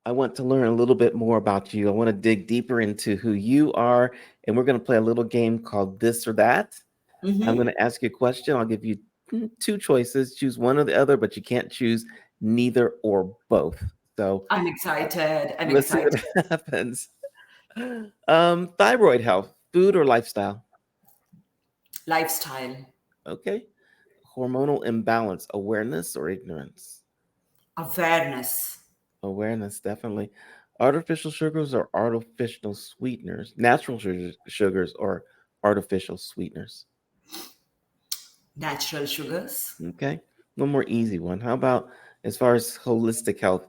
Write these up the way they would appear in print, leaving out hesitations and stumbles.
I want to learn a little bit more about you. I want to dig deeper into who you are, and we're going to play a little game called This or That. I'm going Mm-hmm. to ask you a question. I'll give you two choices. Choose one or the other, but you can't choose neither or both. So I'm uh, excited. I'm let's see what excited. happens. Thyroid health, food or lifestyle? Lifestyle, Okay. Hormonal imbalance, awareness or ignorance? awareness, Awareness, definitely. Artificial sugars or artificial sweeteners? Natural sugars or artificial sweeteners? natural sugars. Okay. One more easy one. How about as far as holistic health,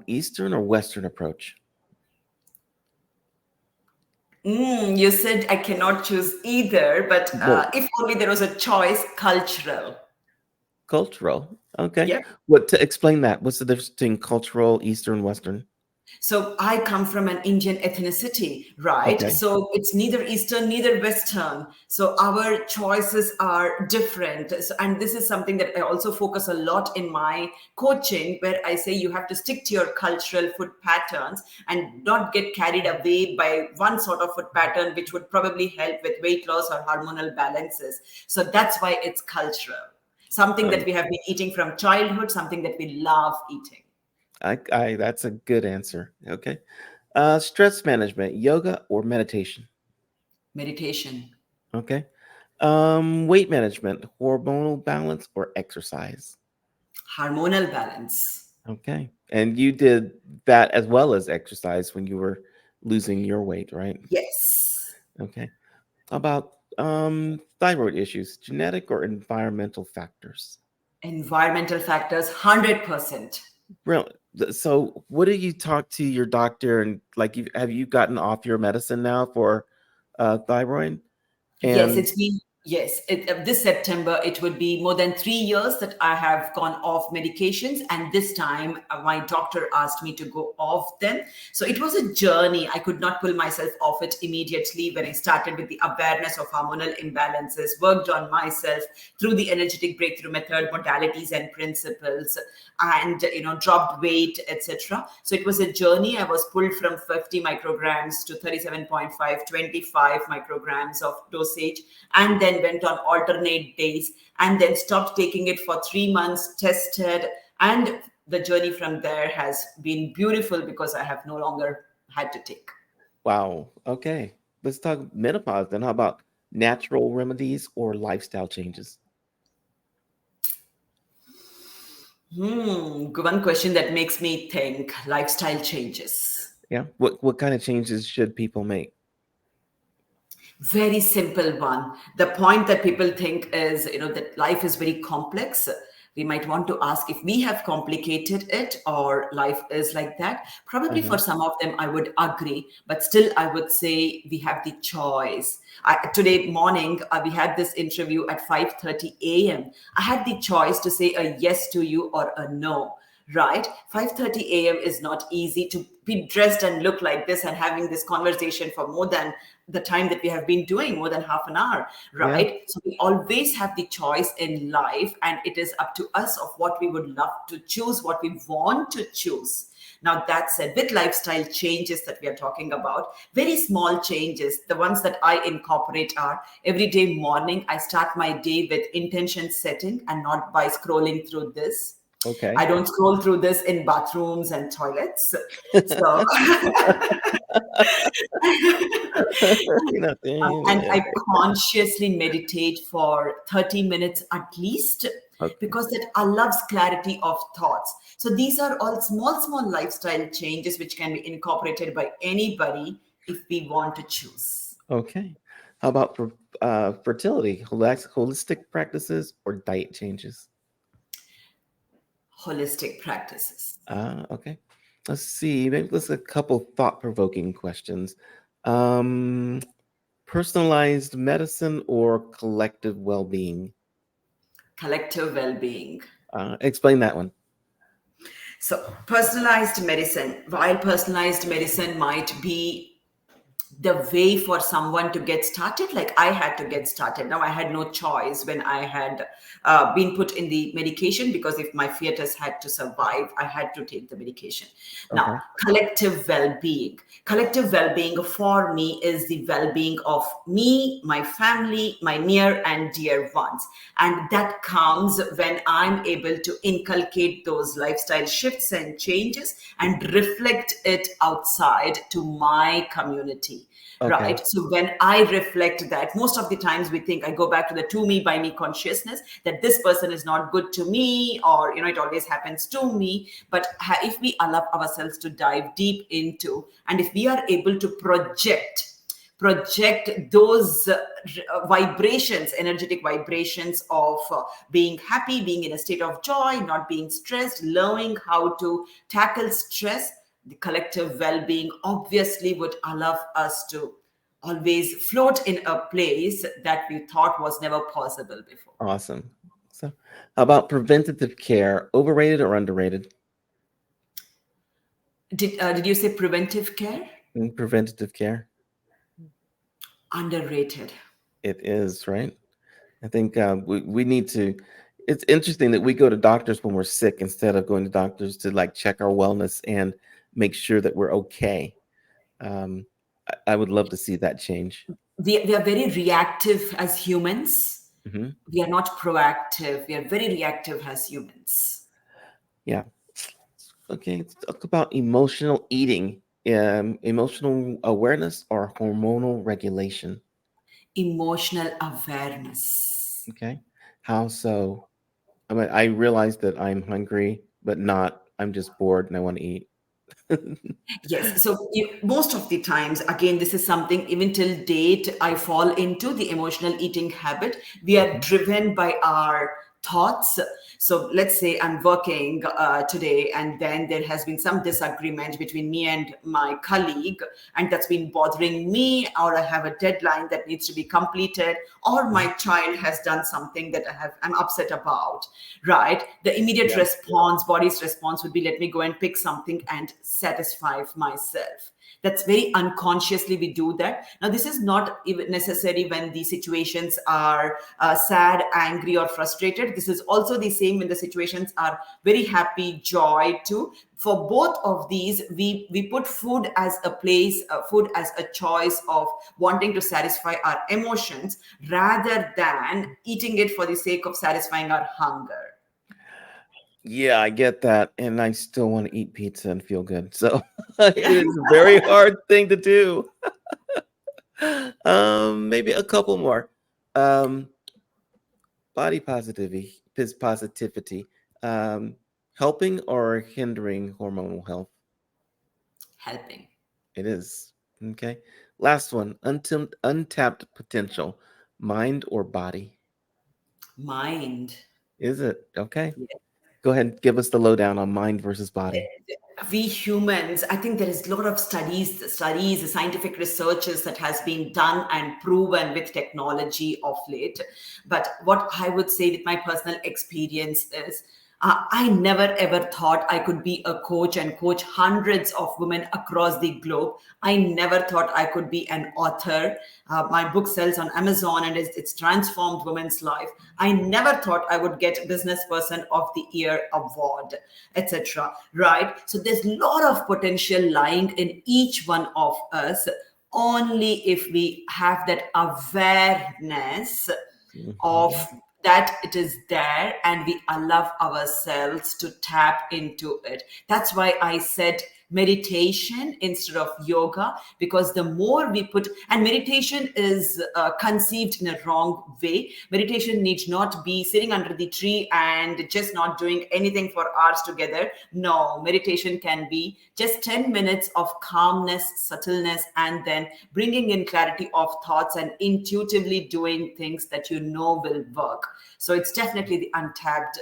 Eastern or Western approach? You said I cannot choose either, but Well, if only there was a choice, cultural. cultural. Okay. Yep. What to explain that? What's the difference between cultural, Eastern, Western? So I come from an Indian ethnicity, right? Okay. So it's neither Eastern, neither Western. So our choices are different. So, and this is something that I also focus a lot in my coaching, where I say you have to stick to your cultural food patterns and not get carried away by one sort of food pattern, which would probably help with weight loss or hormonal balances. So that's why it's cultural. Something that Um, we have been eating from childhood, something that we love eating. that's a good answer. Okay. Stress management, yoga or meditation? Meditation, Okay. Weight management, hormonal balance or exercise? hormonal balance. Okay. And you did that as well as exercise when you were losing your weight, right? Yes. Okay. How about thyroid issues, genetic or environmental factors? Environmental factors, 100%. Real. So, what do you talk to your doctor and like? Have you gotten off your medicine now for thyroid? Yes, And it's been, yes, this September, it would be more than 3 years that I have gone off medications. And this time, my doctor asked me to go off them. So it was a journey. I could not pull myself off it immediately when I started with the awareness of hormonal imbalances, worked on myself through the energetic breakthrough method, modalities, and principles, and dropped weight, etc. So it was a journey. I was pulled from 50 micrograms to 37.5, 25 micrograms of dosage, and then went on alternate days, and then stopped taking it for 3 months, tested, and the journey from there has been beautiful because I have no longer had to take. wow, okay, let's talk menopause then. How about natural remedies or lifestyle changes? One question that makes me think: lifestyle changes. Yeah. What kind of changes should people make? Very simple one. The point that people think is, that life is very complex. We might want to ask if we have complicated it or life is like that. Probably Uh-huh. for some of them, I would agree, but still, I would say we have the choice. Today morning, we had this interview at 5:30 a.m. I had the choice to say a yes to you or a no, right? 5:30 a.m. is not easy to be dressed and look like this and having this conversation for more than the time that we have been doing, more than half an hour, Yeah. right? So we always have the choice in life, and it is up to us of what we would love to choose, what we want to choose. Now, that said, with lifestyle changes that we are talking about, very small changes, the ones that I incorporate are every day morning, I start my day with intention setting and not by scrolling through this. Okay. I don't scroll through this in bathrooms and toilets. So, and I consciously meditate for 30 minutes at least, Okay. because that allows clarity of thoughts. So these are all small, small lifestyle changes which can be incorporated by anybody if we want to choose. Okay. How about for fertility, holistic practices or diet changes? Holistic practices. Okay. Let's see. Maybe let's a couple thought-provoking questions. Um, Personalized medicine or collective well-being? Collective well-being. Explain that one. So, personalized medicine, while personalized medicine might be the way for someone to get started, like I had to get started. Now I had no choice when I had been put in the medication, because if my fetus had to survive, I had to take the medication. Now, Okay. collective well-being. Collective well-being for me is the well-being of me, my family, my near and dear ones. And that comes when I'm able to inculcate those lifestyle shifts and changes and reflect it outside to my community. Okay. Right. So when I reflect that, most of the times we think, I go back to the to me by me consciousness, that this person is not good to me, or, it always happens to me. But if we allow ourselves to dive deep into, and if we are able to project those vibrations, energetic vibrations of being happy, being in a state of joy, not being stressed, learning how to tackle stress, the collective well-being obviously would allow us to always float in a place that we thought was never possible before. Awesome. So, how about preventative care? Overrated or underrated? Did you say preventive care? Preventative care. Underrated. It is, right? I think we need to. It's interesting that we go to doctors when we're sick instead of going to doctors to like check our wellness and make sure that we're okay. Um, I would love to see that change. We are very reactive as humans. Hmm. We are not proactive. We are very reactive as humans. Yeah. Okay. Let's talk about emotional eating, emotional awareness, or hormonal regulation. Emotional awareness. Okay. How so? I mean, I realize that I'm hungry, but not. I'm just bored and I want to eat. Yes. So most of the times, again, this is something even till date, I fall into the emotional eating habit. We are Mhm. driven by our thoughts. So let's say I'm working today, and then there has been some disagreement between me and my colleague, and that's been bothering me, or I have a deadline that needs to be completed, or my child has done something that I'm upset about, right? The immediate Yeah. response, body's response would be, let me go and pick something and satisfy myself. That's very unconsciously we do that. Now, this is not even necessary when the situations are sad, angry, or frustrated. This is also the same when the situations are very happy, joy too. For both of these, we put food as a place, food as a choice of wanting to satisfy our emotions rather than eating it for the sake of satisfying our hunger. Yeah, I get that. And I still want to eat pizza and feel good. So it is a very hard thing to do. Maybe a couple more. Um, body positivity, helping or hindering hormonal health? Helping. It is. Okay. Last one, untapped potential, mind or body? Mind. Is it? Okay. Go ahead and give us the lowdown on mind versus body. We humans, I think there is a lot of studies, scientific researches that has been done and proven with technology of late. But what I would say with my personal experience is, I never ever thought I could be a coach and coach hundreds of women across the globe. I never thought I could be an author. My book sells on Amazon, and it's transformed women's life. I never thought I would get Business Person of the Year award, etc. Right? So there's a lot of potential lying in each one of us. Only if we have that awareness of Mhm. that it is there, and we allow ourselves to tap into it. That's why I said meditation instead of yoga, because the more we put, and meditation is conceived in a wrong way. Meditation needs not be sitting under the tree and just not doing anything for hours together. No, meditation can be just 10 minutes of calmness, subtleness, and then bringing in clarity of thoughts and intuitively doing things that you know will work. So it's definitely the untapped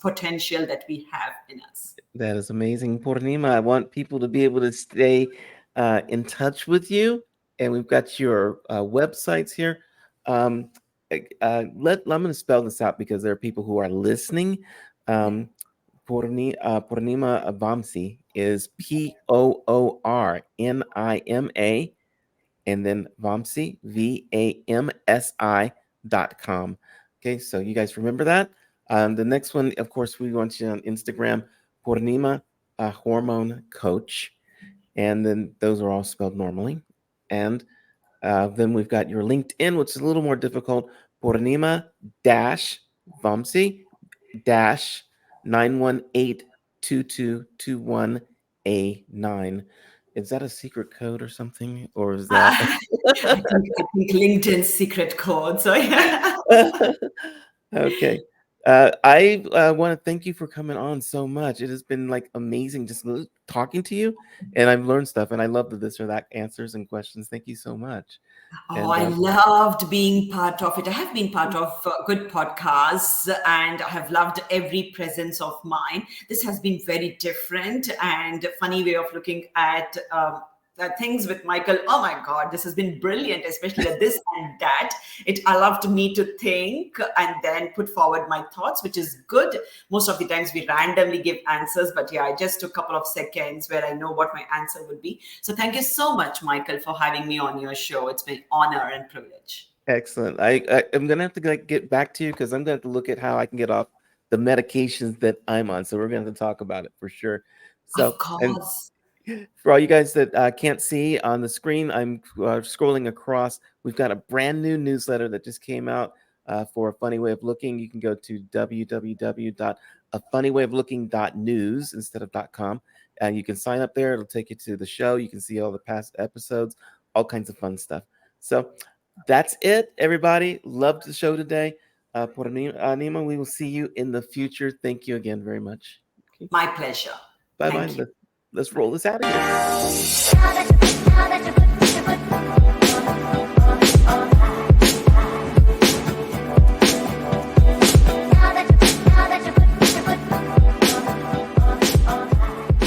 potential that we have in us. That is amazing, Poornima. I want people to be able to stay in touch with you, and we've got your websites here. Um, I'm going to spell this out because there are people who are listening. Yeah. Um, Poornima Vamsi is Poornima, and then Vamsi, VAMSI.com. Okay, so you guys remember that. The next one, of course, we want you on Instagram, Poornima Hormone Coach. And then those are all spelled normally. And then we've got your LinkedIn, which is a little more difficult. Poornima dash Vamsi dash 9182221A9. Is that a secret code or something? Or is that I think LinkedIn's secret code. So yeah. okay? I want to thank you for coming on so much. It has been like amazing just talking to you, and I've learned stuff, and I love the this or that answers and questions. Thank you so much. Oh, And I loved being part of it. I have been part of good podcasts and I have loved every presence of mine. This has been very different and a funny way of looking at things with Michael. Oh my God, this has been brilliant, especially at this and that. It allowed me to think and then put forward my thoughts, which is good. Most of the times we randomly give answers, but yeah, I just took a couple of seconds where I know what my answer would be. So thank you so much, Michael, for having me on your show. It's been honor and privilege. excellent. I'm gonna have to like get back to you because I'm gonna have to look at how I can get off the medications that I'm on. So we're gonna have to talk about it for sure. So Of and course. for all you guys that can't see on the screen, I'm scrolling across. We've got a brand new newsletter that just came out for A Funny Way of Looking. You can go to www.afunnywayoflooking.news instead of .com. And you can sign up there. It'll take you to the show. You can see all the past episodes, all kinds of fun stuff. So that's it, everybody. Loved the show today. Nima, we will see you in the future. Thank you again very much. Okay. My pleasure. Bye bye. Thank you. Let's roll this out of here.